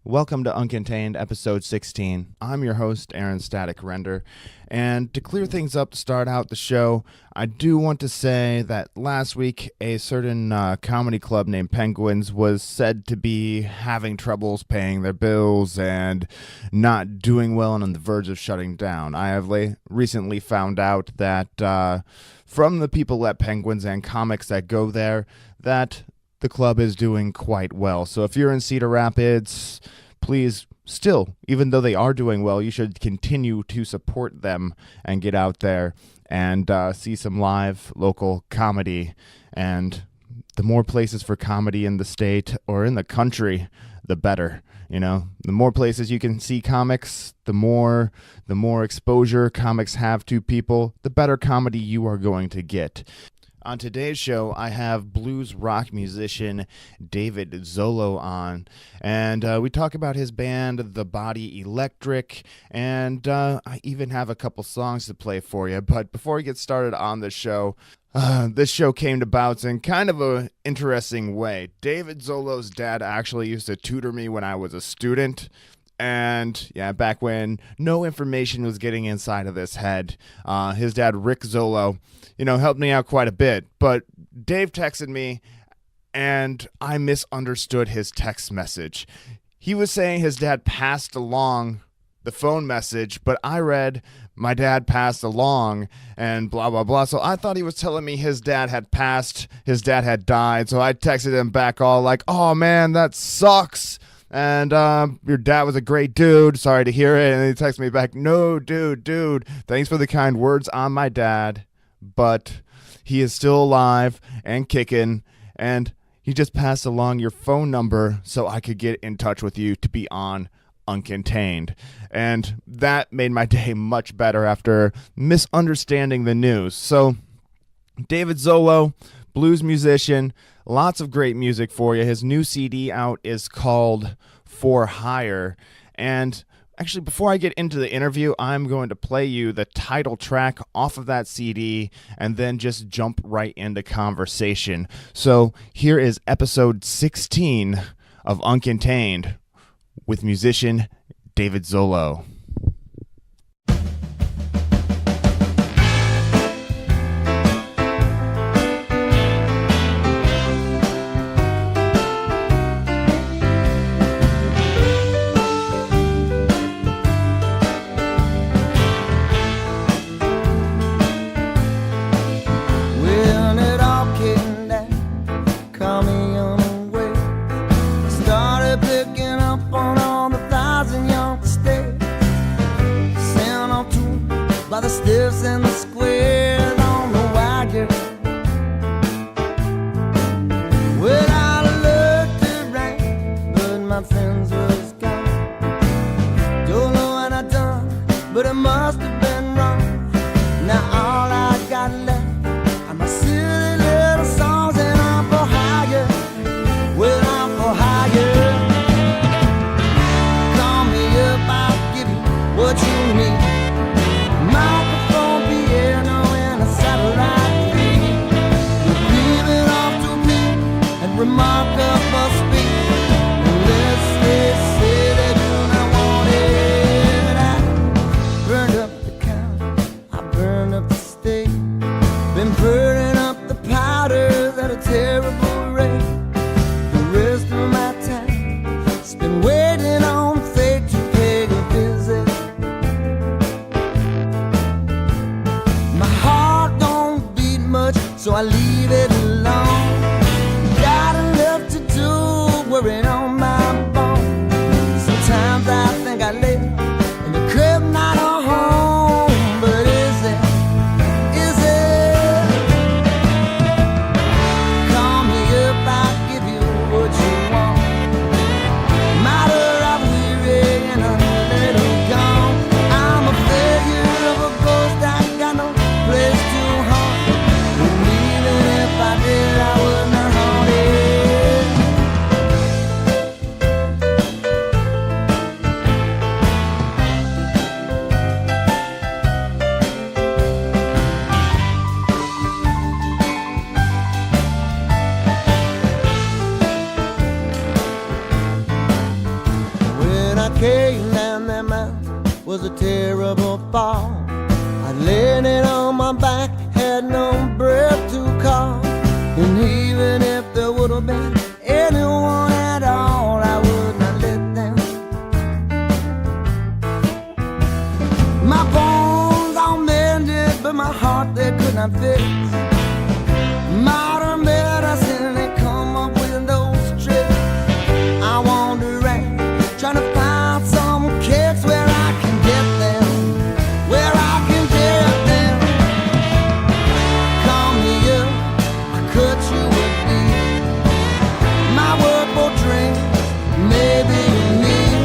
Welcome to Uncontained, episode 16. I'm your host, Aaron Static Render, and to clear things up to start out the show, I do want to say that last week a certain comedy club named Penguins was said to be having troubles paying their bills and not doing well and on the verge of shutting down. I have recently found out that from the people at Penguins and comics that go there, that the club is doing quite well. So if you're in Cedar Rapids, please still, even though they are doing well, you should continue to support them and get out there and see some live local comedy. And the more places for comedy in the state or in the country, the better. You know, the more places you can see comics, the more exposure comics have to people, the better comedy you are going to get. On today's show, I have blues rock musician Dave Zollo on, and we talk about his band, The Body Electric, and I even have a couple songs to play for you. But before we get started on the show, this show came about in kind of an interesting way. David Zollo's dad actually used to tutor me when I was a student. And yeah, back when no information was getting inside of this head, his dad, Rick Zollo, helped me out quite a bit. But Dave texted me, and I misunderstood his text message. He was saying his dad passed along the phone message, but I read my dad passed along and blah, blah, blah. So I thought he was telling me his dad had passed, his dad had died. So I texted him back all like, oh man, that sucks. And your dad was a great dude. Sorry to hear it. And he texted me back, no, dude, thanks for the kind words on my dad. But he is still alive and kicking. And he just passed along your phone number so I could get in touch with you to be on Uncontained. And that made my day much better after misunderstanding the news. So David Zollo, blues musician, lots of great music for you. His new CD out is called For Hire. And actually, before I get into the interview, I'm going to play you the title track off of that CD and then just jump right into conversation. So here is episode 16 of Uncontained with musician David Zollo. And the squares on the wire. Well, I looked around, but my friends was gone. Don't know what I done, but it must have been wrong. Now all I got left are my silly little songs, and I'm for hire. Well, I'm for hire. Call me up, I'll give you what you need. Remarkable speed. Unless they say they do not want it, I burn came down that mountain was a terrible fall. I landed on my back, had no breath to call. And even if there would have been anyone at all, I would not let them. My bones all mended, but my heart they could not fix. Modern medicine, they come up with those tricks. I wander around trying to find some kicks where I can get them, where I can get them. Call me up, I cut you a deal. My word for dreams, maybe you need.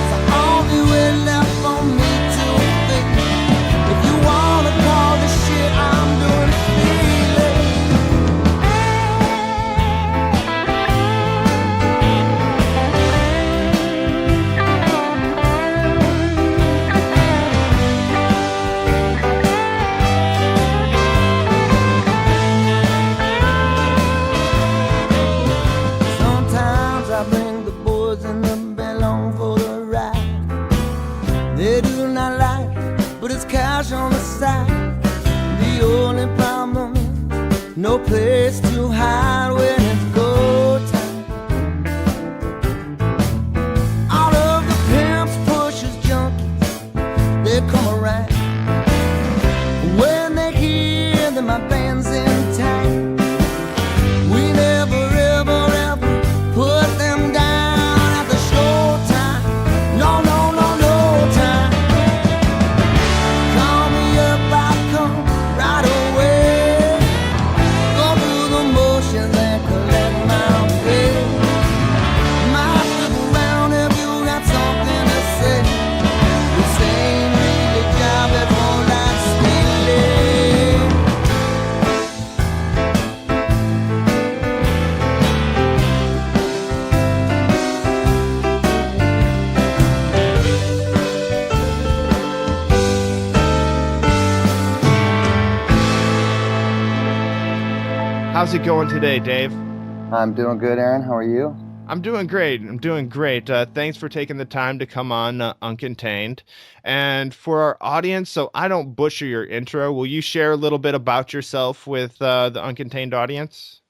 So all the way left for me to think. If you wanna call this shit I'm doing, feel it. Sometimes I bring the boys in the band along for the ride. They do not like it, but it's cash on the side. The only problem is no place to hide when it's go time. All of the pimps, pushers, junkies, they come around. When they hear that my band's in town, we never ever ever put them down at the show time. No, no, no, no time. Call me up, I come right away. Go through the motions and collect my pay. Might stick around if you got something to say. This ain't really job before life's delayed. How's it going today, Dave? I'm doing good, Aaron. How are you? I'm doing great. Thanks for taking the time to come on Uncontained. And for our audience, so I don't butcher your intro, will you share a little bit about yourself with the Uncontained audience?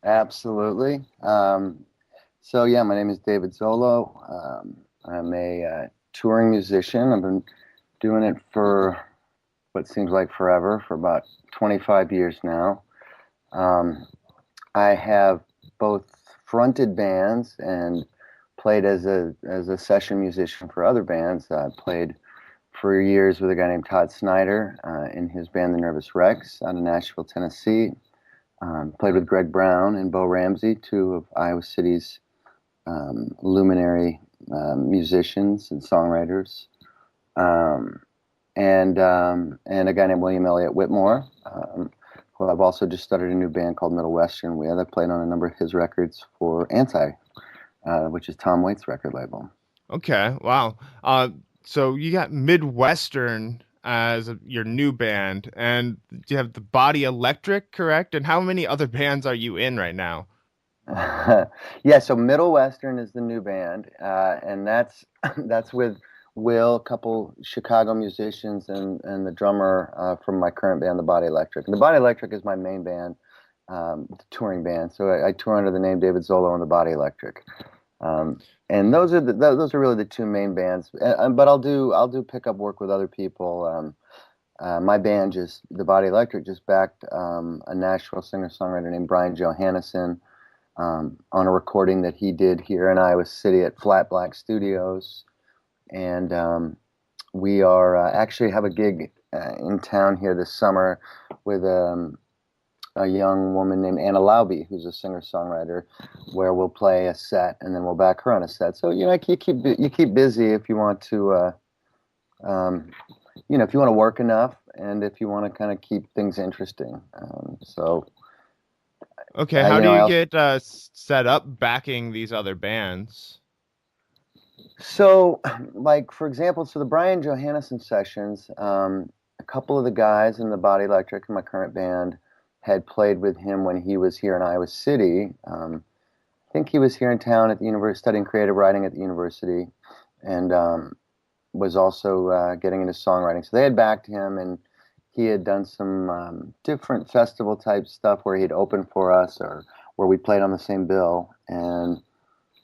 Absolutely. So yeah, my name is David Zollo. I'm a touring musician. I've been doing it for what seems like forever, for about 25 years now. I have both fronted bands and played as a session musician for other bands. I played for years with a guy named Todd Snyder in his band The Nervous Wrecks out of Nashville, Tennessee. Played with Greg Brown and Bo Ramsey, two of Iowa City's luminary musicians and songwriters, and a guy named William Elliott Whitmore, who I've also just started a new band called Middle Western with. I've played on a number of his records for Anti, which is Tom Waits' record label. Okay, wow. So you got Midwestern as your new band, and you have the Body Electric, correct? And how many other bands are you in right now? Yeah, so Middle Western is the new band, and that's with Will, a couple Chicago musicians, and the drummer from my current band, the Body Electric. And the Body Electric is my main band, the touring band. So I tour under the name David Zollo and the Body Electric. And those are really the two main bands. But I'll do pickup work with other people. My band the Body Electric just backed a Nashville singer-songwriter named Brian Johannesson on a recording that he did here in Iowa City at Flat Black Studios. And we are actually have a gig in town here this summer with a young woman named Anna Lauby, who's a singer-songwriter, where we'll play a set and then we'll back her on a set. So you keep busy if you want to, if you want to work enough, and if you want to kind of keep things interesting. Okay, how do you get set up backing these other bands? So, like, for example, the Brian Johannesson sessions, a couple of the guys in the Body Electric in my current band had played with him when he was here in Iowa City. think he was here in town at the university, studying creative writing at the university, and was also getting into songwriting. So they had backed him, and he had done some different festival type stuff where he'd opened for us or where we played on the same bill. And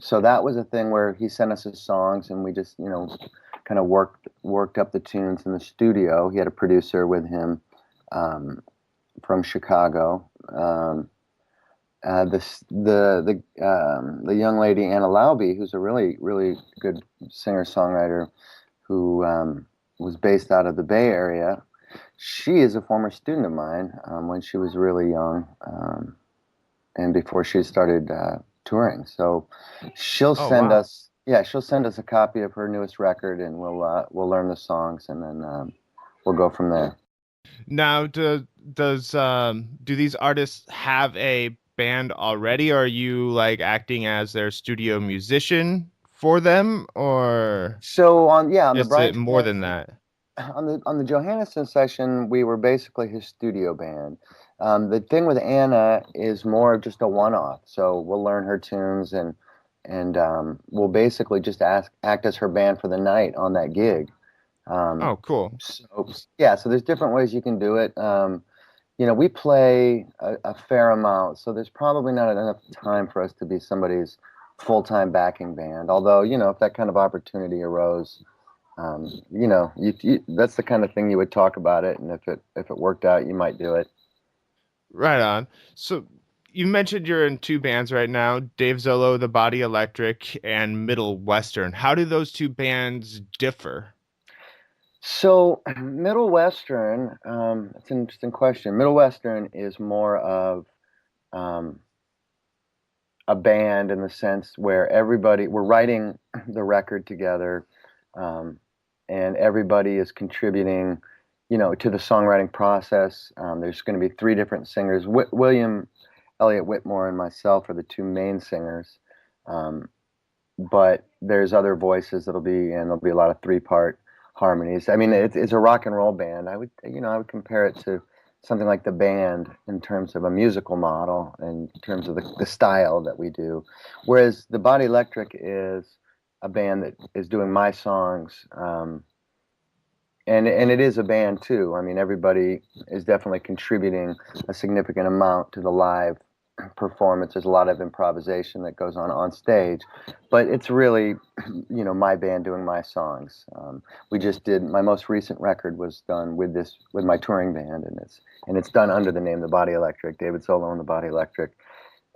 so that was a thing where he sent us his songs, and we just, kind of worked up the tunes in the studio. He had a producer with him from Chicago. The young lady Anna Laube, who's a really really good singer songwriter, who was based out of the Bay Area. She is a former student of mine when she was really young, and before she started touring. So she'll Oh, send wow. us, yeah, she'll send us a copy of her newest record, and we'll learn the songs, and then we'll go from there. Now, do these artists have a band already, or are you like acting as their studio musician for them, or So on the is Brian it more than Johannesson that? on the Johannesson session, we were basically his studio band. The thing with Anna is more of just a one-off. So we'll learn her tunes, and we'll basically just act as her band for the night on that gig. Um, Oh, cool. so yeah, so there's different ways you can do it. We play a fair amount, so there's probably not enough time for us to be somebody's full-time backing band. Although, if that kind of opportunity arose, that's the kind of thing you would talk about it, and if it worked out, you might do it. Right on. So you mentioned you're in two bands right now, Dave Zollo, The Body Electric, and Middle Western. How do those two bands differ? So, Middle Western, that's an interesting question. Middle Western is more of um, a band in the sense where we're writing the record together, um, and everybody is contributing, to the songwriting process. There's going to be three different singers. William Elliott Whitmore and myself are the two main singers, um, but there's other voices and there'll be a lot of three-part harmonies. I mean, it's a rock and roll band. I would compare it to something like the band in terms of a musical model and in terms of the style that we do. Whereas the Body Electric is a band that is doing my songs, and it is a band too. I mean, everybody is definitely contributing a significant amount to the live performance. There's a lot of improvisation that goes on stage, but it's really, my band doing my songs. We just did my most recent record was done with my touring band, and it's done under the name The Body Electric, David Zollo and The Body Electric.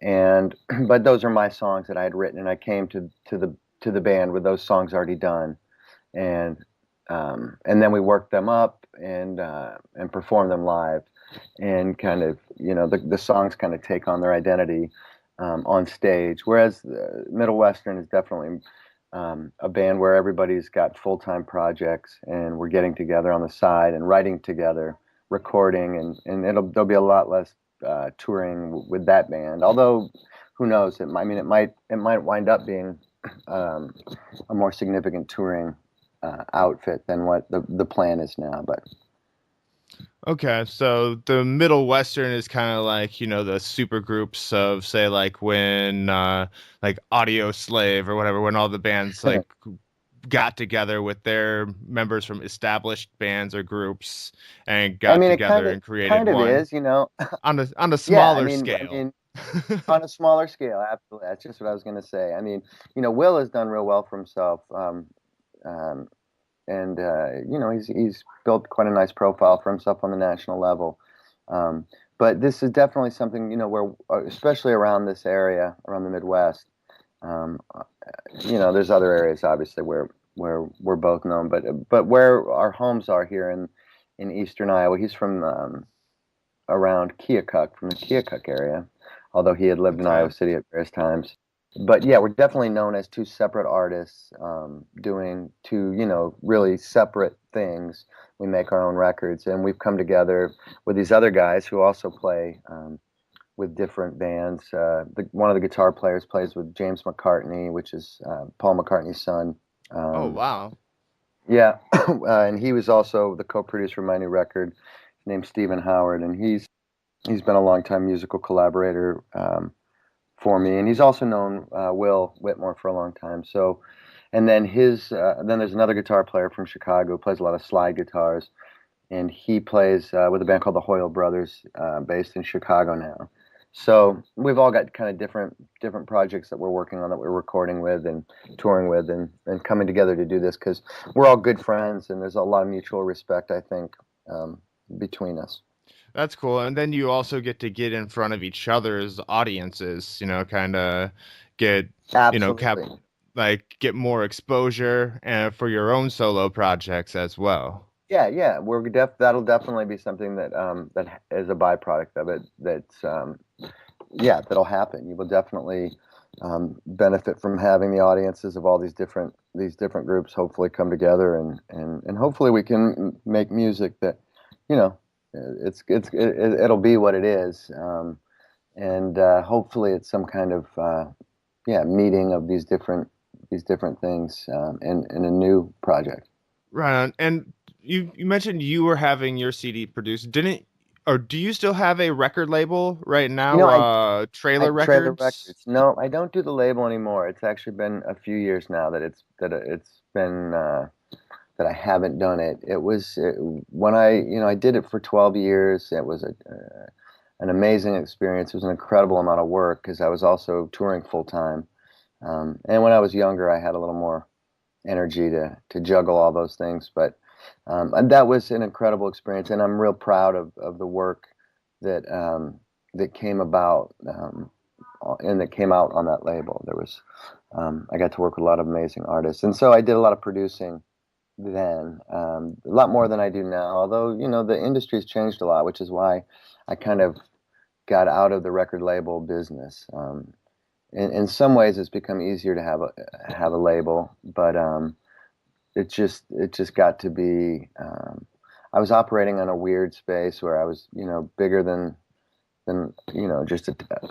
And but those are my songs that I had written, and I came to the band with those songs already done, and and then we worked them up and performed them live, and kind of the songs kind of take on their identity on stage. Whereas Middle Western is definitely a band where everybody's got full-time projects, and we're getting together on the side and writing together, recording, and there'll be a lot less touring with that band. Although, who knows? It might wind up being a more significant touring outfit than what the plan is now. But Okay, so the Middle Western is kind of like, the super groups of, say, like when like Audio Slave or whatever, when all the bands like got together with their members from established bands or groups and I got mean, it together and created kind of one is, on a yeah. I smaller mean, I scale. mean, on a smaller scale, absolutely. That's just what I was going to say. I mean, Will has done real well for himself, um, and he's built quite a nice profile for himself on the national level. Um, but this is definitely something where, especially around this area, around the Midwest. Um, there's other areas obviously where we're both known, but where our homes are here in eastern Iowa. He's from around Keokuk, from the Keokuk area, although he had lived in Okay. Iowa City at various times. But yeah, we're definitely known as two separate artists doing two, really separate things. We make our own records, and we've come together with these other guys who also play with different bands. One of the guitar players plays with James McCartney, which is Paul McCartney's son. Oh, Um, wow. yeah, and he was also the co-producer of my new record. His name's Stephen Howard, and he's been a longtime musical collaborator for me, and he's also known Will Whitmore for a long time. So, and then then there's another guitar player from Chicago who plays a lot of slide guitars, and he plays with a band called the Hoyle Brothers, based in Chicago now. So we've all got kind of different projects that we're working on, that we're recording with and touring with, and coming together to do this because we're all good friends and there's a lot of mutual respect, I think, between us. That's cool. And then you also get in front of each other's audiences, kind of get, cap Absolutely. get more exposure for your own solo projects as well. Yeah. That'll definitely be something that is a byproduct of it. That'll happen. You will definitely benefit from having the audiences of all these different groups hopefully come together, and hopefully we can make music that, you know, it'll be what it is, and hopefully it's some kind of meeting of these different things, in a new project. Right on. And you mentioned you were having your CD produced. Didn't or do you still have a record label right You now? know, I Trailer Trailer Records? Records. No, I don't do the label anymore. It's actually been a few years now that it's been that I haven't done it. It was when I did it for 12 years. It was an amazing experience. It was an incredible amount of work because I was also touring full time. And when I was younger, I had a little more energy to juggle all those things. But and that was an incredible experience, and I'm real proud of the work that that came about, and that came out on that label. I got to work with a lot of amazing artists, and so I did a lot of producing then, a lot more than I do now. Although the industry's changed a lot, which is why I kind of got out of the record label business. In some ways, it's become easier to have a label, but it just got to be. I was operating on a weird space where I was, bigger than just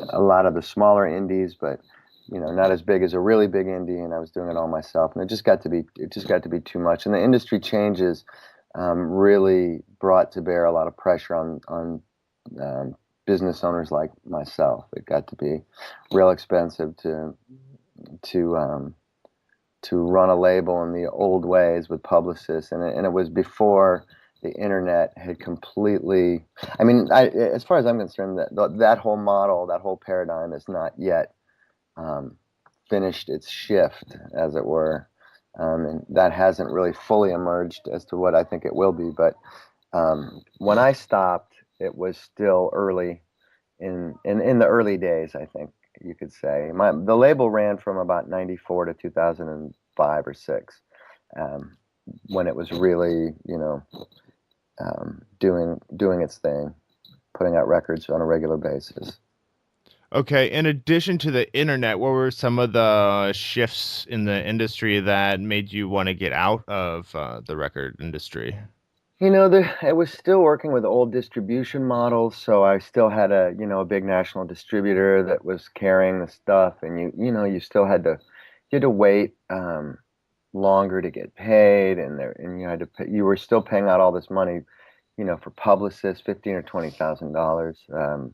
a lot of the smaller indies, but not as big as a really big indie, and I was doing it all myself, and it just got to be too much. And the industry changes really brought to bear a lot of pressure on business owners like myself. It got to be real expensive to to run a label in the old ways with publicists, and it was before the internet had completely. I mean, as far as I'm concerned, that whole model, that whole paradigm, is not yet um, finished its shift, as it were, and that hasn't really fully emerged as to what I think it will be. But when I stopped, it was still early in the early days, I think you could say. The label ran from about 94 to 2005 or 6, um, when it was really, doing its thing, putting out records on a regular basis. Okay, in addition to the internet, what were some of the shifts in the industry that made you want to get out of the record industry? I was still working with old distribution models, so I still had a big national distributor that was carrying the stuff, and you still had to wait longer to get paid, and you had to pay, you were still paying out all this money, for publicists, 15 or $20,000,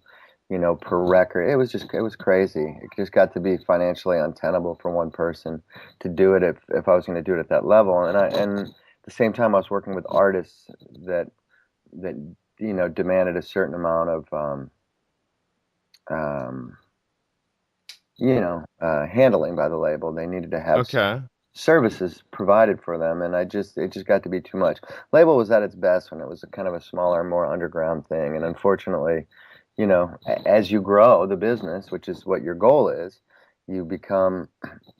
per record. It was crazy. It just got to be financially untenable for one person to do it if I was going to do it at that level. And at the same time, I was working with artists that that demanded a certain amount of um, handling by the label. They needed to have Okay. services provided for them, and it just got to be too much. Label was at its best when it was a kind of a smaller, more underground thing, and unfortunately, as you grow the business, which is what your goal is, you become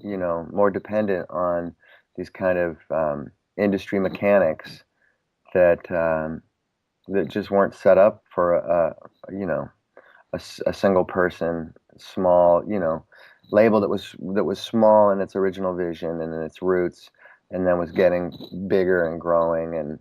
more dependent on these kind of industry mechanics that just weren't set up for a single person, small, label that was small in its original vision and in its roots, and then was getting bigger and growing, and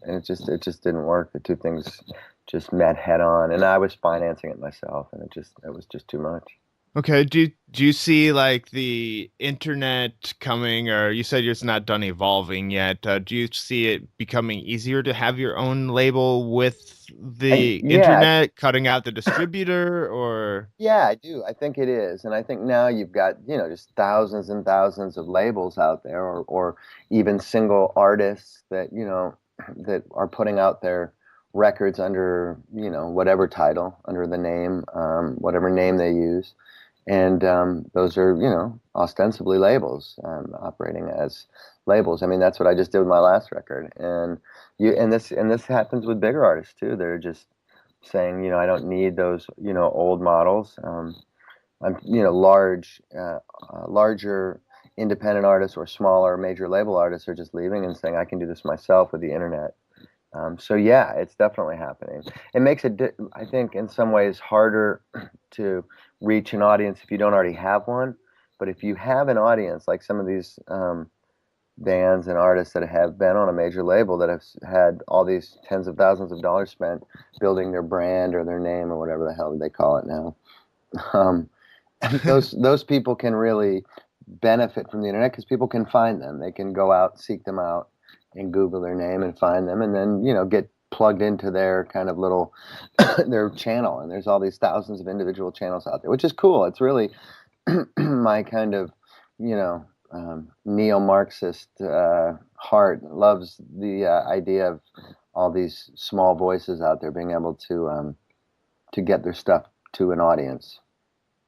it just didn't work. The two things just met head on, and I was financing it myself, and it was just too much. Okay, do you see like the internet coming, or you said it's not done evolving yet? Do you see it becoming easier to have your own label with the Yeah, internet, cutting out the distributor, or yeah, I do. I think it is. And I think now you've got, just thousands and thousands of labels out there, or even single artists that, that are putting out their records under, whatever title, under the name, whatever name they use. And those are, ostensibly labels, operating as labels. I mean, that's what I just did with my last record. And this happens with bigger artists too. They're just saying, I don't need those, old models. I'm, larger independent artists or smaller major label artists are just leaving and saying, I can do this myself with the internet. So yeah, it's definitely happening. It makes it, I think, in some ways harder to reach an audience if you don't already have one. But if you have an audience, like some of these bands and artists that have been on a major label that have had all these tens of thousands of dollars spent building their brand or their name or whatever the hell they call it now. Um, those people can really benefit from the internet because people can find them. They can go out, seek them out, and Google their name and find them, and then get plugged into their kind of little their channel. And there's all these thousands of individual channels out there, which is cool. It's really my kind of you know neo-Marxist heart loves the idea of all these small voices out there being able to get their stuff to an audience.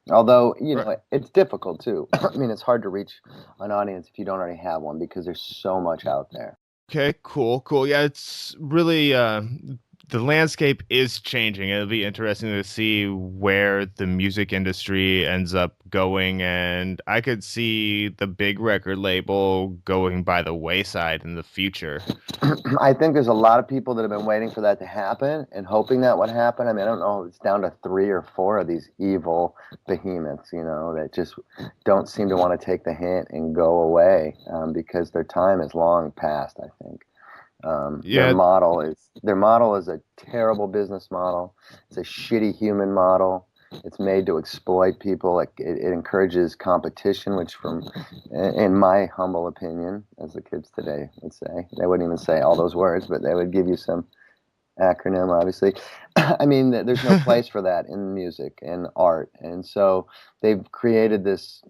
Although, right? it's difficult too. I mean, it's hard to reach an audience if you don't already have one because there's so much out there. Okay, cool, cool. Yeah, it's really the landscape is changing. It'll be interesting to see where the music industry ends up going, and I could see the big record label going by the wayside in the future. I think there's a lot of people that have been waiting for that to happen and hoping that would happen. I mean, I don't know, it's down to three or four of these evil behemoths, that just don't seem to want to take the hint and go away because their time is long past, I think. Their Yeah, model is a terrible business model. It's a shitty human model. It's made to exploit people. Like it encourages competition, which, in my humble opinion, as the kids today would say, they wouldn't even say all those words, but they would give you some acronym, obviously. I mean, there's no place for that in music and art, and so they've created this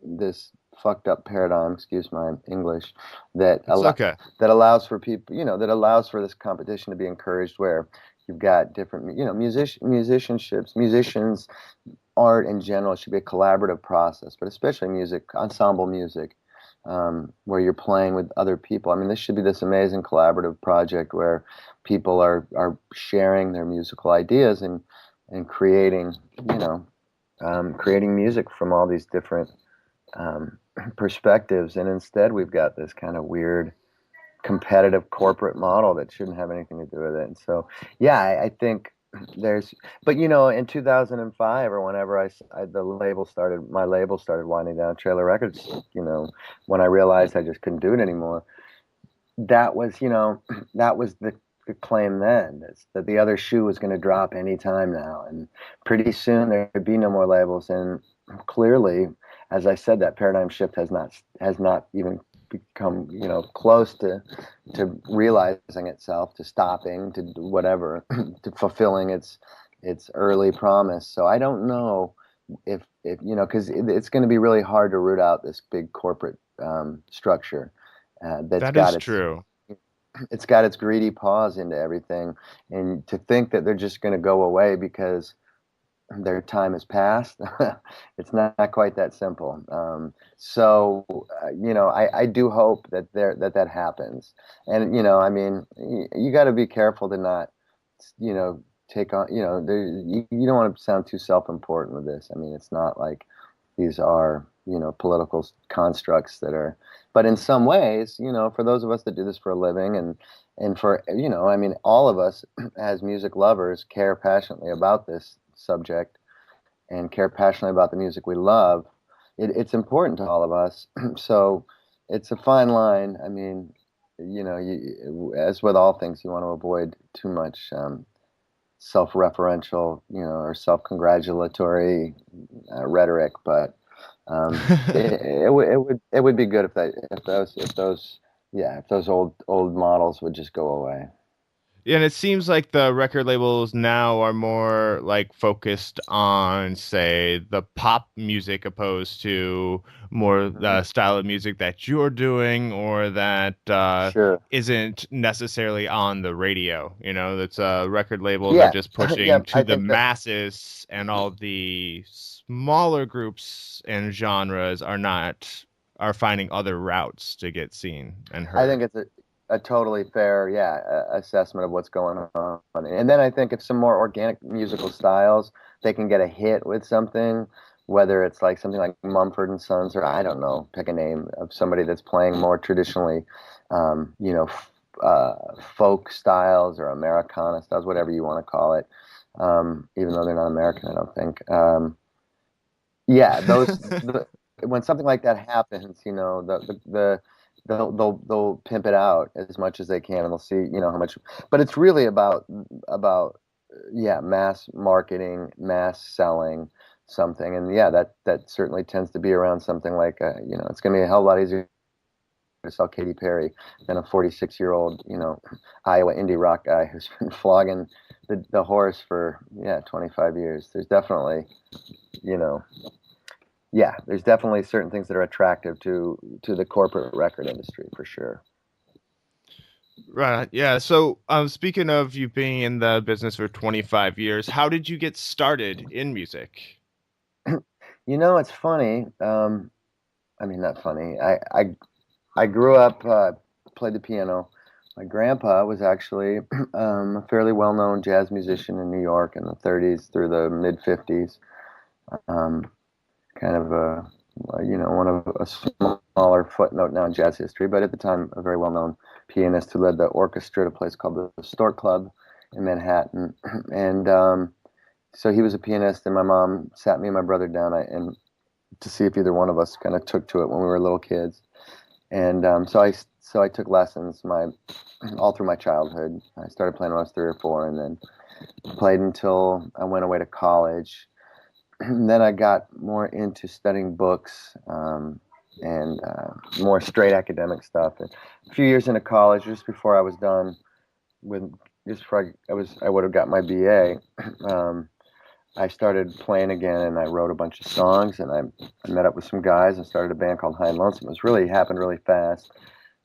fucked up paradigm. Excuse my English. That it's okay. that allows for people, that allows for this competition to be encouraged, where you've got different, musicians, art in general should be a collaborative process, but especially music, ensemble music, where you're playing with other people. I mean, this should be this amazing collaborative project where people are sharing their musical ideas and creating, creating music from all these different um, perspectives. And instead, we've got this kind of weird competitive corporate model that shouldn't have anything to do with it. And so, yeah, I think there's, but in 2005 or whenever my label started winding down, Trailer Records, when I realized I just couldn't do it anymore, that was, that was the claim then, that the other shoe was going to drop any time now. And pretty soon there'd be no more labels. And clearly, as I said, that paradigm shift has not even become, close to realizing itself, to stopping, to whatever, to fulfilling its early promise. So I don't know if because it's going to be really hard to root out this big corporate structure that's That got is its true. it's got its greedy paws into everything, and to think that they're just going to go away because their time has passed, it's not quite that simple. So I do hope that happens. And I mean, you got to be careful to not take on, you don't want to sound too self-important with this. I mean, it's not like these are political constructs that are, but in some ways, for those of us that do this for a living, and for I mean, all of us as music lovers care passionately about this subject and care passionately about the music we love. It's important to all of us. So it's a fine line. I mean, as with all things, you want to avoid too much self-referential, or self-congratulatory rhetoric, but it would be good if those old models would just go away. And it seems like the record labels now are more like focused on, say, the pop music opposed to more the style of music that you're doing or that Sure. isn't necessarily on the radio. That's record labels are Yeah. just Yeah. pushing to I the think that. masses, and all the smaller groups and genres are finding other routes to get seen and I think heard. it's a totally fair, yeah, assessment of what's going on. And then I think if some more organic musical styles, they can get a hit with something, whether it's like something like Mumford and Sons, or I don't know, pick a name of somebody that's playing more traditionally, um, you know, f- uh, folk styles or Americana styles, whatever you want to call it. Even though they're not American, I don't think. Yeah, when something like that happens, they'll pimp it out as much as they can, and they'll see how much. But it's really about yeah, mass marketing, mass selling something, and yeah, that certainly tends to be around something like it's going to be a hell of a lot easier to sell Katy Perry than a 46-year-old Iowa indie rock guy who's been flogging the horse for 25 years. There's definitely you know there's definitely certain things that are attractive to the corporate record industry for sure. Right. Yeah. So, speaking of you being in the business for 25 years, how did you get started in music? It's funny. I mean, not funny. I grew up, played the piano. My grandpa was actually a fairly well-known jazz musician in New York in the 30s through the mid 50s. Um, Kind of one of a smaller footnote now in jazz history, but at the time a very well-known pianist who led the orchestra at a place called the Stork Club in Manhattan. And so he was a pianist, and my mom sat me and my brother down and to see if either one of us kind of took to it when we were little kids. And so I took lessons all through my childhood. I started playing when I was 3 or 4, and then played until I went away to college. Then I got more into studying books, and more straight academic stuff. And a few years into college, just before I was done with, just before I would have got my BA, I started playing again, and I wrote a bunch of songs, and I met up with some guys and started a band called High and Lonesome. It was really happened really fast,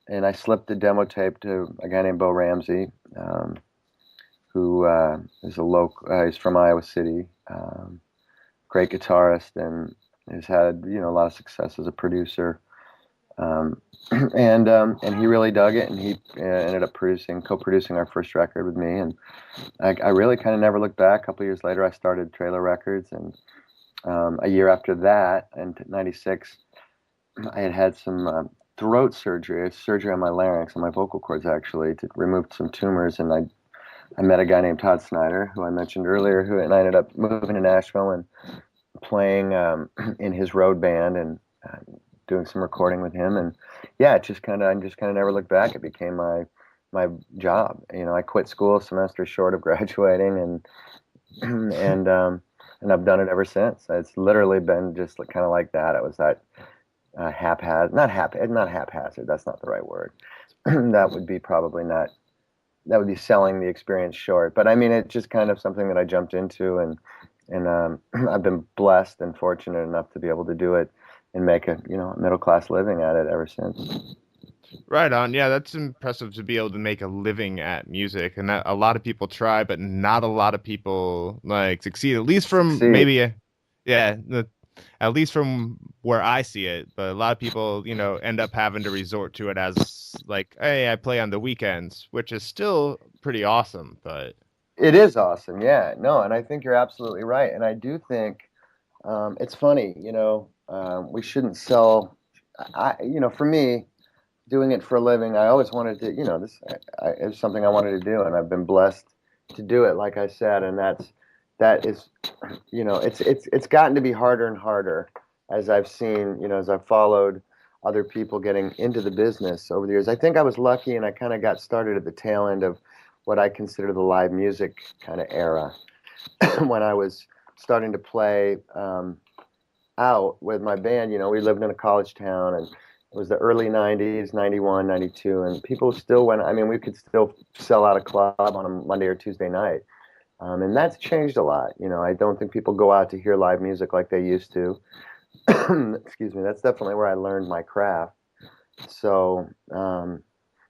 and I slipped a demo tape to a guy named Bo Ramsey, who is a local. He's from Iowa City. Great guitarist, and has had a lot of success as a producer. Um, and he really dug it, and he ended up co-producing our first record with me. And I really kind of never looked back. A couple years later, I started Trailer Records, and a year after that, in '96, I had some throat surgery on my larynx, on my vocal cords actually, to remove some tumors. And I met a guy named Todd Snyder, who I mentioned earlier, and I ended up moving to Nashville and playing in his road band, and doing some recording with him. And yeah, I just kind of never looked back. It became my job. I quit school a semester short of graduating, and I've done it ever since. It's literally been just kind of like that. It was that not haphazard. That's not the right word. That would be probably not. That would be selling the experience short. But I mean, it's just kind of something that I jumped into, and I've been blessed and fortunate enough to be able to do it and make a middle class living at it ever since. Right on. Yeah, that's impressive to be able to make a living at music, and that a lot of people try, but not a lot of people like succeed. At least from Succeed. yeah, at least from where I see it. But a lot of people, end up having to resort to it as like, hey, I play on the weekends, which is still pretty awesome. But It is awesome, yeah. No, and I think you're absolutely right. And I do think it's funny, we shouldn't sell. For me, doing it for a living, I always wanted to, this is something I wanted to do, and I've been blessed to do it, like I said, and that is, it's gotten to be harder and harder as I've seen, as I've followed other people getting into the business over the years. I think I was lucky, and I kind of got started at the tail end of what I consider the live music kind of era when I was starting to play out with my band. We lived in a college town, and it was the early 90s, 91, 92, and people still went. I mean, we could still sell out a club on a Monday or Tuesday night. And that's changed a lot. I don't think people go out to hear live music like they used to. Excuse me. That's definitely where I learned my craft. So,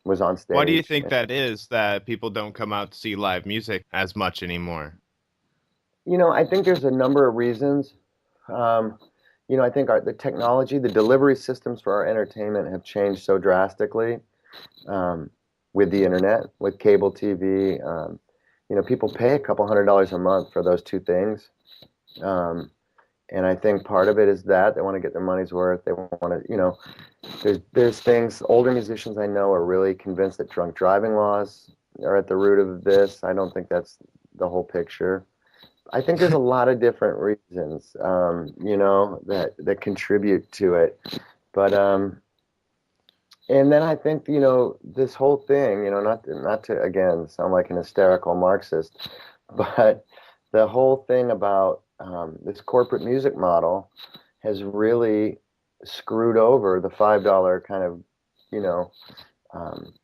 was on Why do you stage. think that is that people don't come out to see live music as much anymore? I think there's a number of reasons. Um, I think the technology, the delivery systems for our entertainment have changed so drastically um, with the internet, with cable TV. People pay a couple $100 a month for those two things. Um, and I think part of it is that they want to get their money's worth. They want to, there's things. Older musicians I know are really convinced that drunk driving laws are at the root of this. I don't think that's the whole picture. I think there's a lot of different reasons, that contribute to it. But and then I think this whole thing, not to again sound like an hysterical Marxist, but the whole thing about this corporate music model has really screwed over the $5 kind of, you know,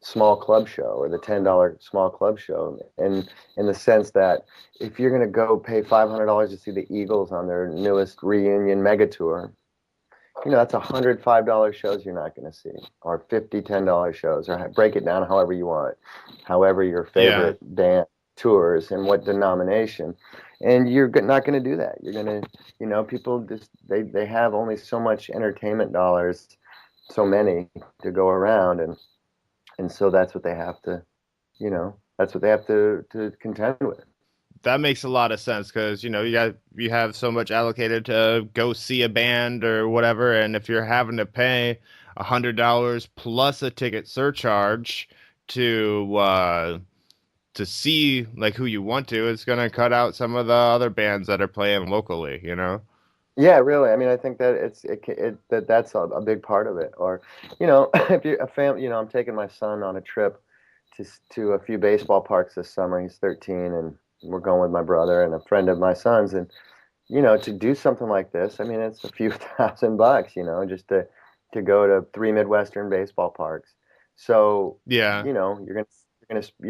small club show, or the $10 small club show, and in the sense that if you're going to go pay $500 to see the Eagles on their newest reunion mega tour, that's $105 shows you're not going to see, or 50 $10 shows, or break it down however you want, however your Yeah. favorite band tours and what denomination. And you're not going to do that. You're going to, people just, they have only so much entertainment dollars, so many to go around. And so that's what they have to, to contend with. That makes a lot of sense because you have so much allocated to go see a band or whatever, and if you're having to pay $100 plus a ticket surcharge to see like who you want to, it's gonna cut out some of the other bands that are playing locally. Yeah, really. I mean, I think that that's a big part of it. Or, if you're a family, I'm taking my son on a trip to a few baseball parks this summer. He's 13, and we're going with my brother and a friend of my son's. And to do something like this, I mean, it's a few $1,000, just to go to 3 Midwestern baseball parks. So, Yeah. you're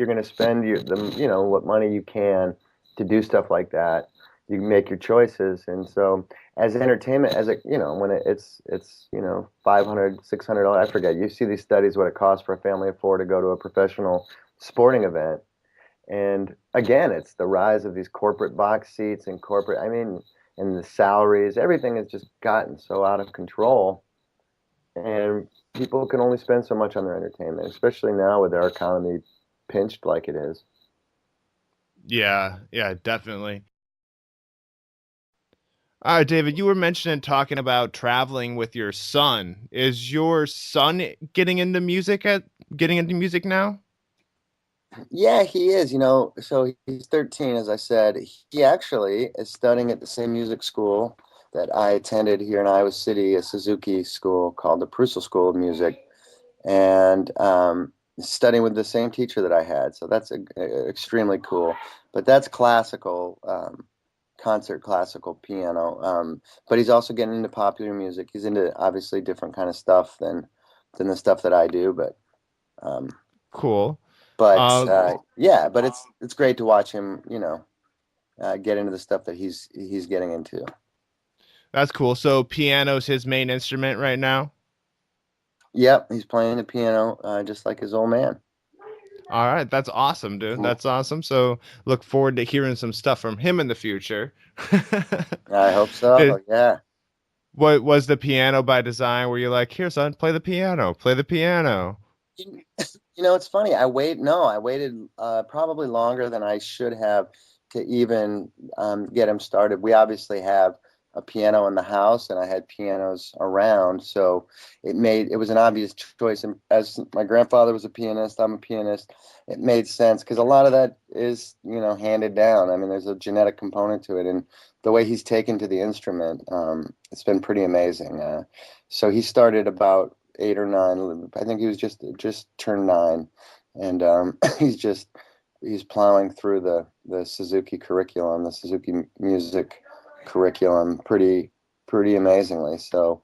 gonna spend what money you can to do stuff like that. You make your choices, and so as entertainment, as when it's $500, $600, I forget. You see these studies what it costs for a family of four to go to a professional sporting event, and again, it's the rise of these corporate box seats and corporate. I mean, and the salaries, everything has just gotten so out of control, and people can only spend so much on their entertainment, especially now with our economy pinched like it is. Yeah, definitely. All right, David, you were mentioning talking about traveling with your son. Is your son getting into music now? Yeah, he is. So he's 13, as I said. He actually is studying at the same music school that I attended here in Iowa City, a Suzuki school called the Prusel School of Music, and studying with the same teacher that I had. So that's extremely cool. But that's classical, concert classical piano. But he's also getting into popular music. He's into obviously different kind of stuff than the stuff that I do, but. Um, Cool. but Uh, yeah, but it's great to watch him, get into the stuff that he's getting into. that's cool. So piano's his main instrument right now. Yep, he's playing the piano just like his old man. All right, that's awesome, dude. That's awesome. So look forward to hearing some stuff from him in the future. I hope so. Did, Yeah. what was the piano by design? Were you like, here, son, play the piano, play the piano? You it's funny. I waited probably longer than I should have to even get him started. We obviously have a piano in the house, and I had pianos around, so it was an obvious choice. And as my grandfather was a pianist, I'm a pianist. It made sense because a lot of that is handed down. I mean, there's a genetic component to it, and the way he's taken to the instrument, it's been pretty amazing. So he started about 8 or 9. I think he was just turned 9, and he's just he's plowing through the Suzuki curriculum, the Suzuki music curriculum, pretty amazingly. So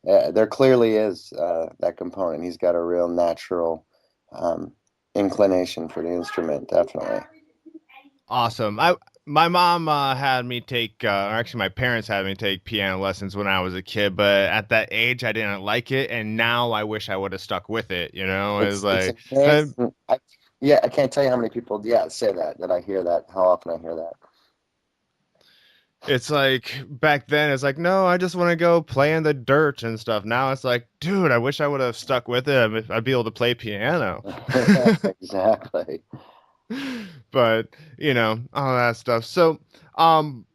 there clearly is that component. He's got a real natural um, inclination for the instrument, definitely. Awesome. My mom had me take, or actually my parents had me take piano lessons when I was a kid, but at that age I didn't like it, and now I wish I would have stuck with it. You know, it's It's like, amazing. Yeah, I can't tell you how many people, yeah, say that I hear that, how often I hear that. it's like back then it's like, no, I just want to go play in the dirt and stuff. Now it's like, dude, I wish I would have stuck with it. I'd be able to play piano. Exactly. But all that stuff. So, um,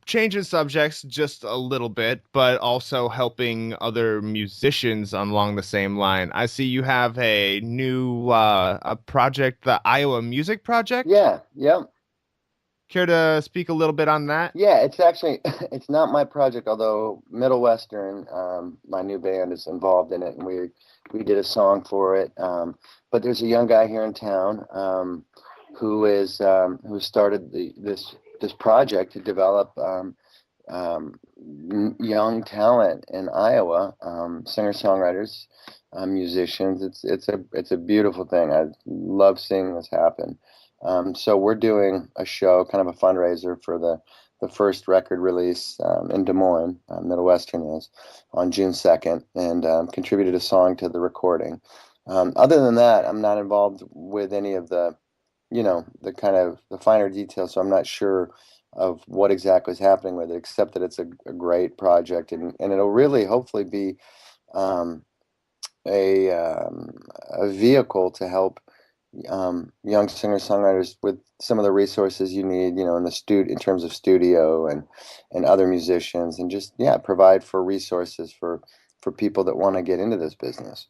changing subjects just a little bit, but also helping other musicians along the same line. I see you have a new a project, the Iowa Music Project. Yeah, yeah. Care to speak a little bit on that? Yeah, it's actually it's not my project, although Middle Western, my new band, is involved in it, and we did a song for it. But there's a young guy here in town who started this project to develop young talent in Iowa, singer-songwriters, musicians. It's a beautiful thing. I love seeing this happen. So we're doing a show, kind of a fundraiser for the first record release in Des Moines, Middle Western is, on June 2nd, and contributed a song to the recording. Other than that, I'm not involved with any of the kind of the finer details, so I'm not sure of what exactly is happening with it, except that it's a great project, and it'll really hopefully be um, a vehicle to help young singer-songwriters with some of the resources you need, in in terms of studio and other musicians, and just provide for resources for people that want to get into this business.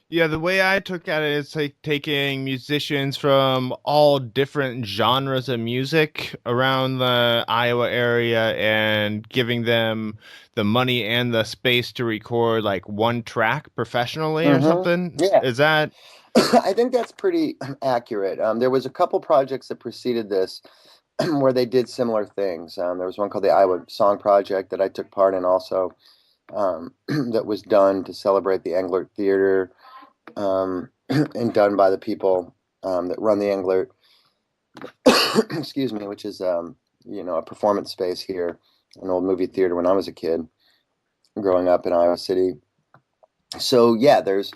Yeah, the way I took at it is like taking musicians from all different genres of music around the Iowa area and giving them the money and the space to record like one track professionally or something. Yeah, Is that I think that's pretty accurate. There was a couple projects that preceded this where they did similar things. There was one called the Iowa Song Project that I took part in also, that was done to celebrate the Englert Theater, and done by the people that run the Englert, excuse me, which is a performance space here, an old movie theater when I was a kid growing up in Iowa City. So yeah, this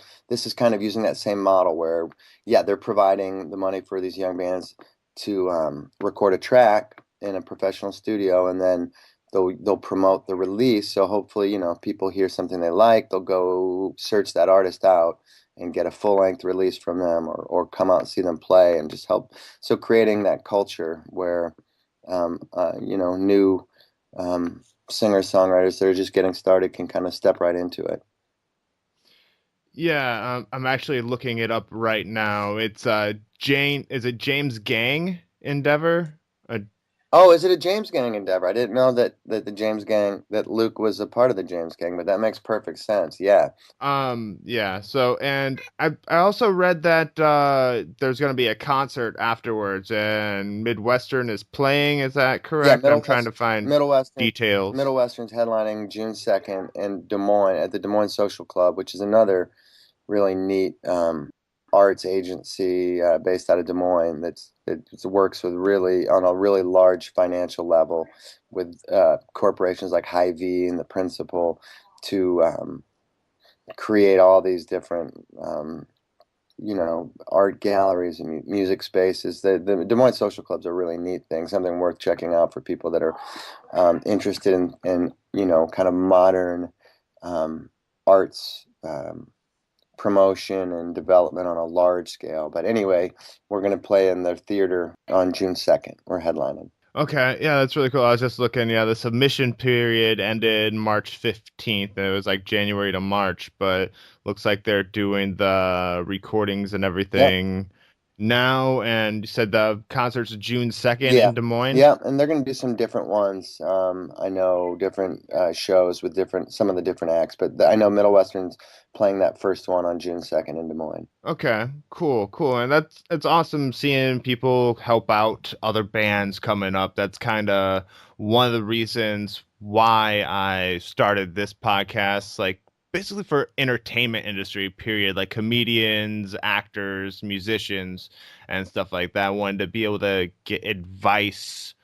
is kind of using that same model where they're providing the money for these young bands to record a track in a professional studio, and then they'll promote the release. So hopefully, if people hear something they like, they'll go search that artist out and get a full length release from them, or come out and see them play, and just help. So creating that culture where new singer songwriters that are just getting started can kind of step right into it. Yeah, I'm actually looking it up right now. It's Jane, is it James Gang Endeavor? Oh, is it a James Gang endeavor? I didn't know that the James Gang, that Luke was a part of the James Gang, but that makes perfect sense. Yeah. Yeah, so and I also read that there's going to be a concert afterwards and Midwestern is playing. Is that Yeah, correct? I'm trying to find details. Middle Western's headlining June 2nd in Des Moines at the Des Moines Social Club, which is another really neat arts agency based out of Des Moines that works with really on a really large financial level with corporations like Hy-Vee and the Principal to create all these different art galleries and music spaces. The Des Moines Social Club's a really neat thing, something worth checking out for people that are interested in kind of modern arts promotion and development on a large scale. But anyway, we're going to play in the theater on June 2nd. We're headlining. Okay, yeah, that's really cool. I was just looking, yeah, the submission period ended March 15th. And it was like January to March, but looks like they're doing the recordings and Yeah. everything now, and you said the concert's June 2nd Yeah, in Des Moines. yeah, and they're going to do some different ones. I know different shows with some of the different acts, but I know Middle Western's playing that first one on June 2nd in Des Moines. Okay, cool. And it's awesome seeing people help out other bands coming up. That's kind of one of the reasons why I started this podcast, like basically for entertainment industry, period, like comedians, actors, musicians, and stuff like that. I wanted to be able to get advice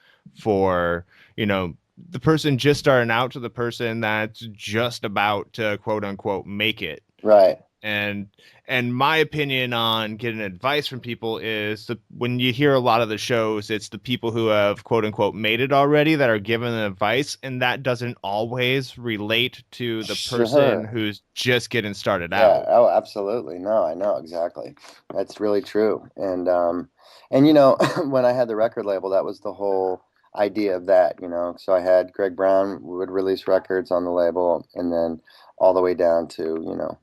for, the person just starting out to the person that's just about to quote unquote make it. Right. and and my opinion on getting advice from people is that when you hear a lot of the shows, it's the people who have quote unquote made it already that are giving the advice, and that doesn't always relate to the person Sure. who's just getting started Yeah. out. Oh, absolutely. No, I know exactly. That's really true. And when I had the record label, that was the whole idea of that. So I had Greg Brown would release records on the label, and then all the way down to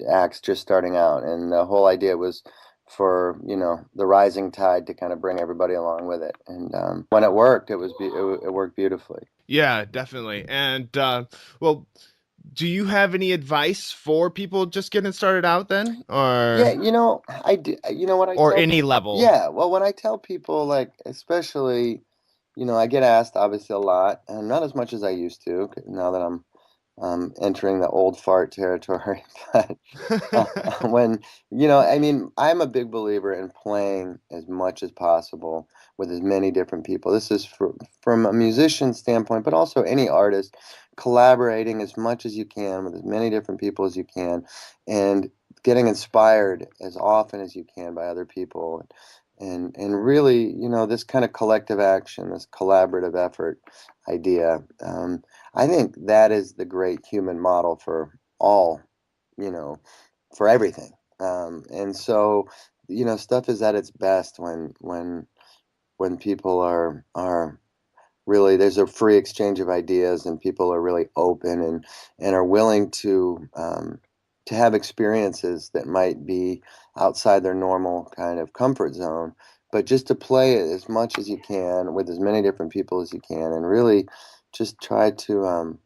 acts just starting out, and the whole idea was for the rising tide to kind of bring everybody along with it. And when it worked, it worked beautifully. Yeah, definitely. And well, do you have any advice for people just getting started out then, Yeah, I do. You know what I or tell any people? level? Yeah, well, when I tell people, like, especially, I get asked obviously a lot, and not as much as I used to now that I'm entering the old fart territory. But when, I mean, I'm a big believer in playing as much as possible with as many different people. This is from a musician standpoint, but also any artist, collaborating as much as you can with as many different people as you can, and getting inspired as often as you can by other people. And really, this kind of collective action, this collaborative effort idea, I think that is the great human model for all, you know, for everything. And so, stuff is at its best when people are really, there's a free exchange of ideas, and people are really open and are willing to have experiences that might be outside their normal kind of comfort zone, but just to play it as much as you can with as many different people as you can, and really just try to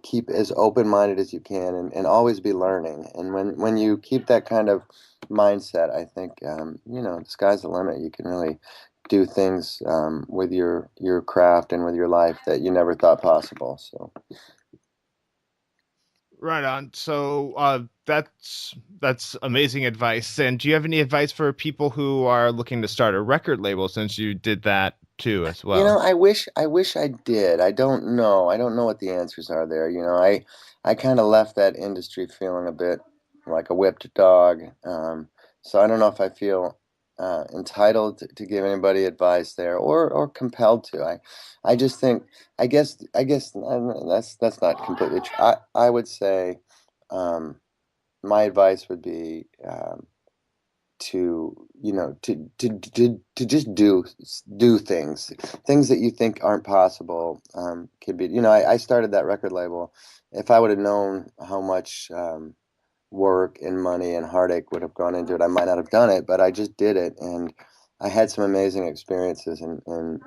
keep as open-minded as you can, and always be learning. And when you keep that kind of mindset, I think, the sky's the limit. You can really do things with your craft and with your life that you never thought possible. So, Right on. So that's amazing advice. And do you have any advice for people who are looking to start a record label, since you did that too as well? I wish I did. I don't know. I don't know what the answers are there. I kind of left that industry feeling a bit like a whipped dog. So I don't know if I feel entitled to give anybody advice there, or compelled to. I just think, I guess that's not completely true. I would say, my advice would be, to just do things that you think aren't possible. Could be, I started that record label. If I would have known how much work and money and heartache would have gone into it, I might not have done it, but I just did it, and I had some amazing experiences, and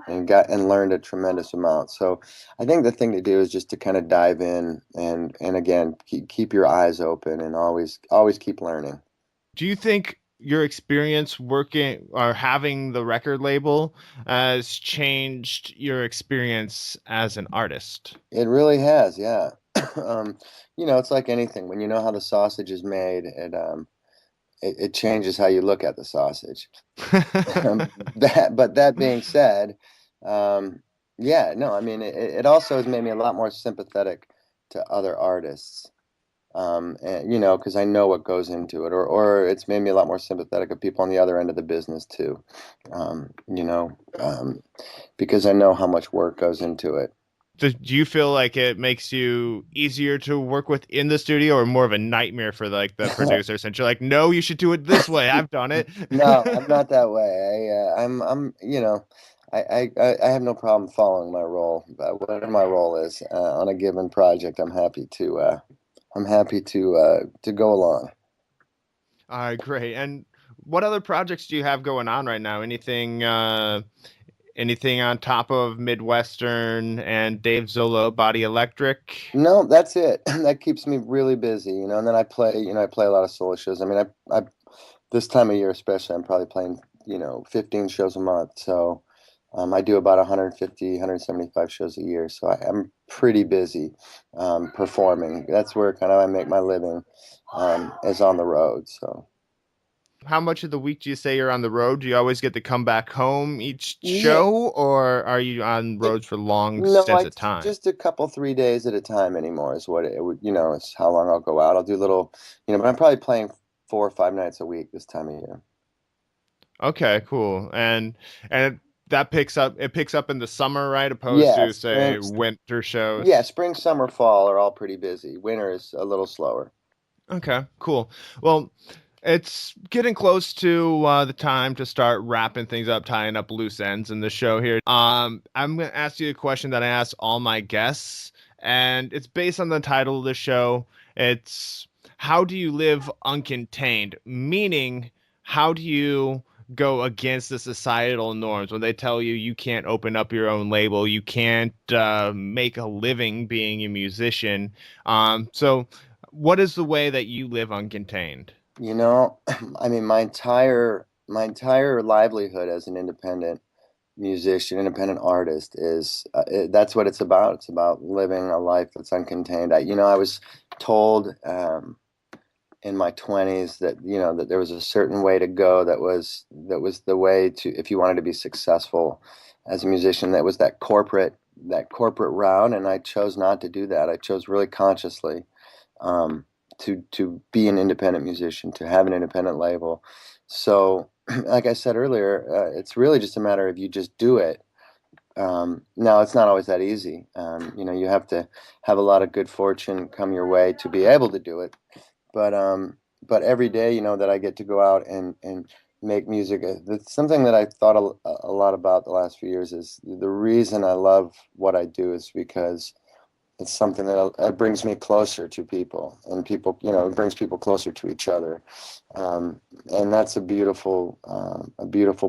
learned a tremendous amount. So I think the thing to do is just to kind of dive in, and again, keep your eyes open, and always keep learning. Do you think your experience working or having the record label has changed your experience as an artist? It really has, yeah. um, it's like anything. When you know how the sausage is made, it changes how you look at the sausage. But that being said, um, yeah, no, I mean, it also has made me a lot more sympathetic to other artists. And because I know what goes into it, or it's made me a lot more sympathetic of people on the other end of the business too. Um, you know, um, because I know how much work goes into it. Do you feel like it makes you easier to work with in the studio, or more of a nightmare for like the producer, since you're like, no, you should do it this way. I've done it. No, I'm not that way. I'm, I have no problem following my role, whatever my role is on a given project. I'm happy to go along. All right, great. And what other projects do you have going on right now? Anything on top of Midwestern and Dave Zollo Body Electric? No, that's it. That keeps me really busy, and then I play a lot of solo shows. I mean, I this time of year especially, I'm probably playing, 15 shows a month. So I do about 150, 175 shows a year. So I'm pretty busy performing. That's where kind of I make my living, is on the road. So How much of the week do you say you're on the road? Do you always get to come back home each yeah, show, or are you on it, roads for long no, stints I of time? just a couple 3 days at a time anymore is what it would, it's how long I'll go out. I'll do little, but I'm probably playing 4 or 5 nights a week this time of year. Okay, cool. And it picks up in the summer, right? Opposed Yeah, to say winter yeah, shows. spring, summer, fall are all pretty busy. Winter is a little slower. Okay, cool. Well, it's getting close to the time to start wrapping things up, tying up loose ends in the show here. I'm gonna ask you a question that I ask all my guests, and it's based on the title of the show. It's how do you live uncontained? Meaning, how do you go against the societal norms when they tell you you can't open up your own label, you can't make a living being a musician. So what is the way that you live uncontained? You know, I mean, my entire livelihood as an independent musician, independent artist that's what it's about. It's about living a life that's uncontained. I was told in my 20s that that there was a certain way to go that was the way to if you wanted to be successful as a musician. That was that corporate route, and I chose not to do that. I chose really consciously um, to be an independent musician, to have an independent label. So, like I said earlier, it's really just a matter of you just do it. Now, it's not always that easy. You have to have a lot of good fortune come your way to be able to do it. But every day, that I get to go out and make music. It's something that I thought a lot about the last few years. Is the reason I love what I do is because it's something that brings me closer to people, and people, it brings people closer to each other, and that's a beautiful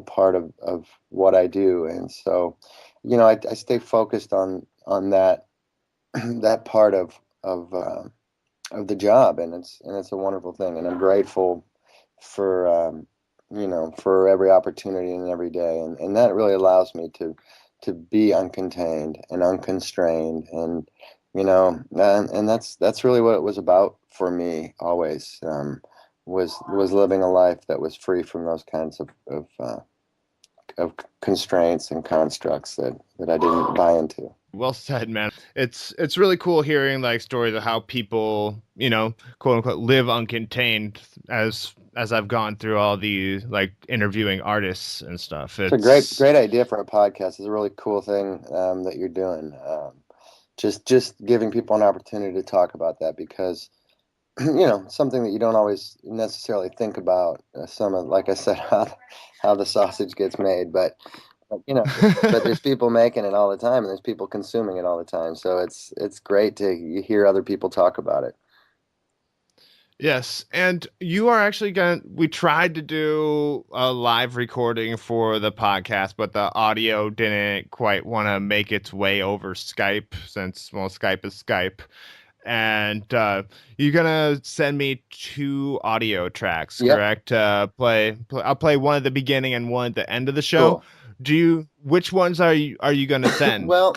part of what I do. And so, I stay focused on that that part of the job, and it's a wonderful thing, and I'm grateful for for every opportunity and every day, and that really allows me to be uncontained and unconstrained, and that's really what it was about for me always, was living a life that was free from those kinds of constraints and constructs that I didn't buy into. Well said, man. It's really cool hearing like stories of how people, quote unquote, live uncontained as I've gone through all these like interviewing artists and stuff. It's a great It's great idea for a podcast. It's a really cool thing that you're doing. Just giving people an opportunity to talk about that, because something that you don't always necessarily think about. Some of, like I said, how the sausage gets made, but there's people making it all the time, and there's people consuming it all the time. So it's great to hear other people talk about it. Yes, and you are actually going to we tried to do a live recording for the podcast, but the audio didn't quite want to make its way over Skype since, well, Skype is Skype. And you're gonna send me two audio tracks, Yep, correct? I'll play one at the beginning and one at the end of the show. cool. Which ones are you gonna send? Well,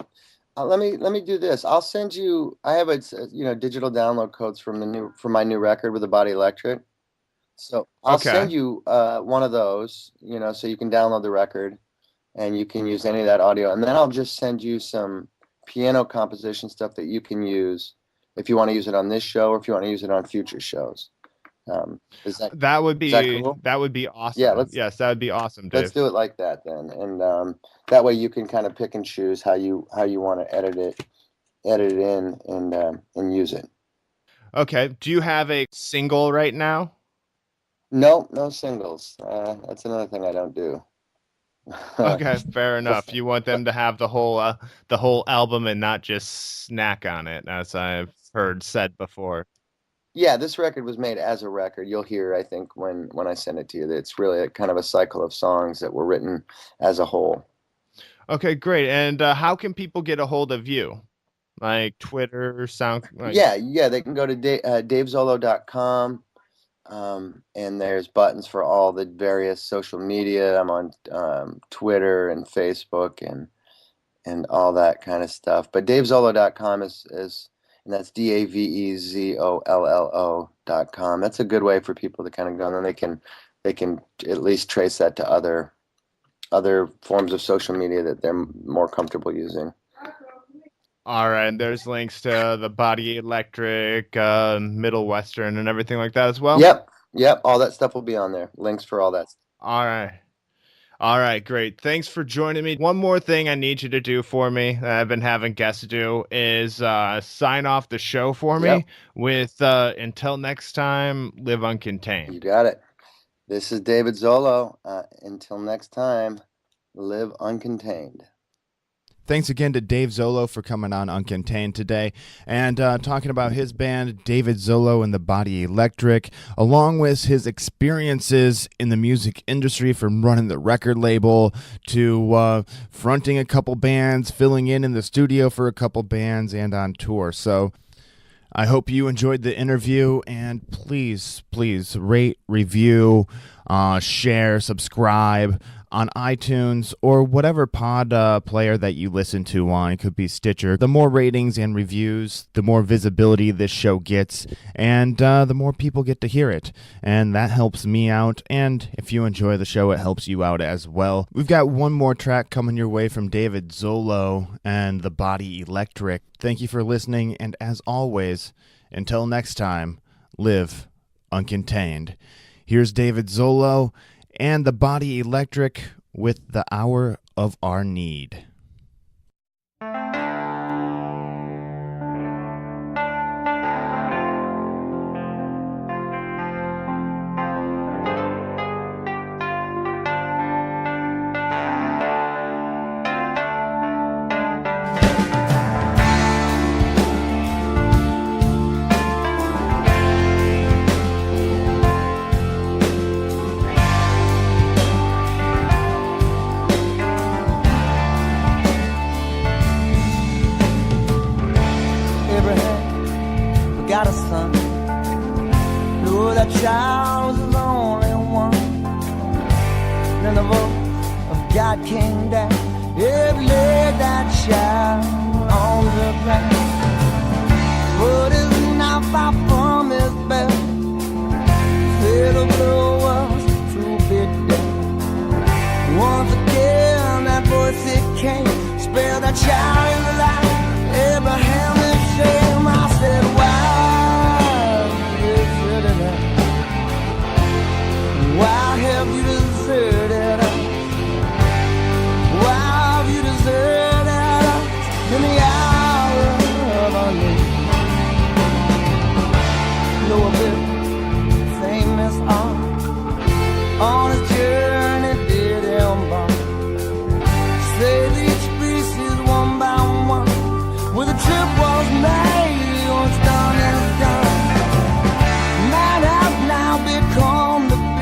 let me do this. I'll send you. I have digital download codes from my new record with the Body Electric. So I'll Okay. send you one of those, so you can download the record and you can use any of that audio. And then I'll just send you some piano composition stuff that you can use if you want to use it on this show, or if you want to use it on future shows. Um, is that That would is that be cool? that would be Yeah, awesome. let's Yes, that would be awesome, let's Dave. do it like that then, and that way you can kind of pick and choose how you want to edit it in, and use it. Okay. Do you have a single right now? No, no singles. That's another thing I don't do. Okay, fair But enough. You want them to have the whole album and not just snack on it, as I've heard said before. Yeah, this record was made as a record. You'll hear, I think, when I send it to you, that it's really a kind of a cycle of songs that were written as a whole. Okay, great. And how can people get a hold of you? Like Twitter, Yeah, they can go to davezollo.com, and there's buttons for all the various social media. I'm on Twitter and Facebook and all that kind of stuff. But davezollo.com is and that's DAVEZOLLO.com. That's a good way for people to kind of go, and then they can at least trace that to other forms of social media that they're more comfortable using. All right, and there's links to the Body Electric, Middle Western, and everything like that as well? Yep, all that stuff will be on there. Links for all that stuff. All right. All right, great. Thanks for joining me. One more thing I need you to do for me that I've been having guests do is sign off the show for me with until next time, live uncontained. You got it. This is David Zollo. Until next time, live uncontained. Thanks again to Dave Zollo for coming on Uncontained today and talking about his band, David Zollo and the Body Electric, along with his experiences in the music industry, from running the record label to fronting a couple bands, filling in the studio for a couple bands, and on tour. So I hope you enjoyed the interview, and please rate, review, share, subscribe on iTunes or whatever pod player that you listen to on. It could be Stitcher. The more ratings and reviews, the more visibility this show gets, and the more people get to hear it. And that helps me out, and if you enjoy the show, it helps you out as well. We've got one more track coming your way from David Zollo and the Body Electric. Thank you for listening, and as always, until next time, live uncontained. Here's David Zollo and the Body Electric with The Hour of Our Need. Got a son. Knew that child was the only one. Then the voice of God came down. It laid that child on the ground. Put his knife out from his belt. Fatal blow was to be dead. Once again that voice it came. Spare that child in the light. Abraham is shame. I said, why? Why have you deserted us? Why have you deserted us in the hour of our need? No, a bit famous on his journey did embark. Saved each species one by one. Where the trip was made, what's done is done. Man has now become the beast.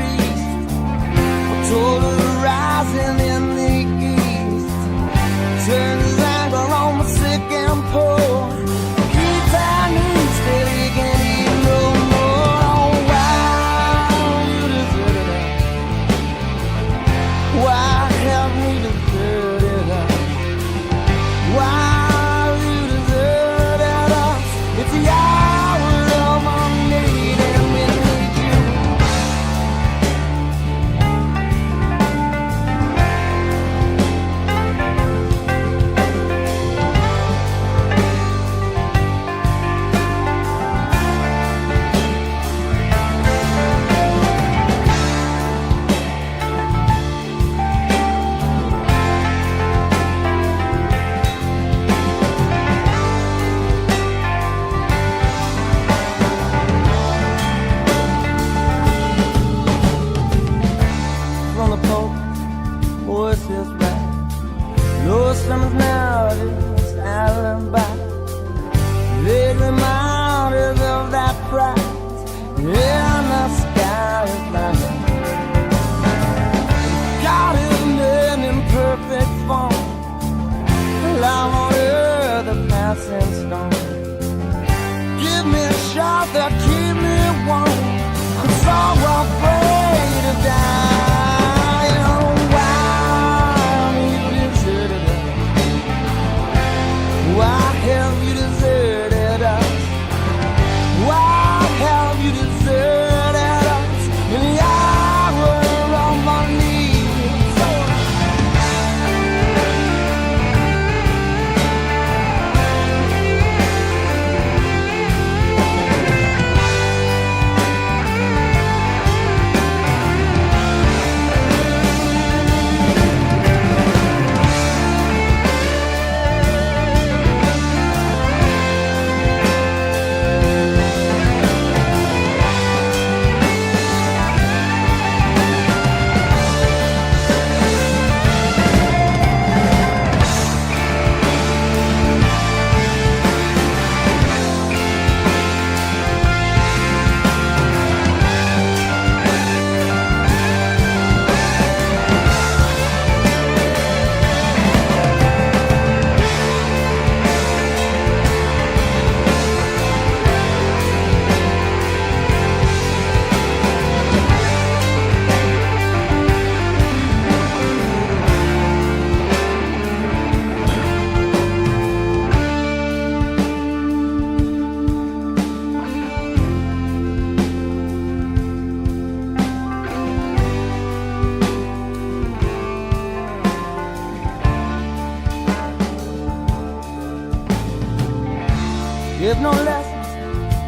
if no lessons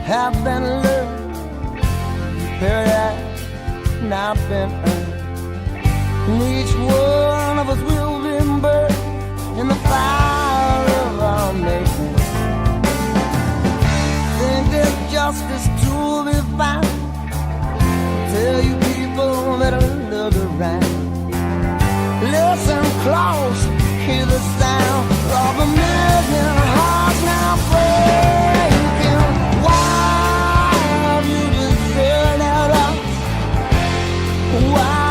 have been learned, paradise not been earned, and each one of us will be burned in the fire of our making. Think there's justice to be found? Tell you people better look around. Listen close, hear the sound of a million hearts now breaking. Why have you deserted us? Why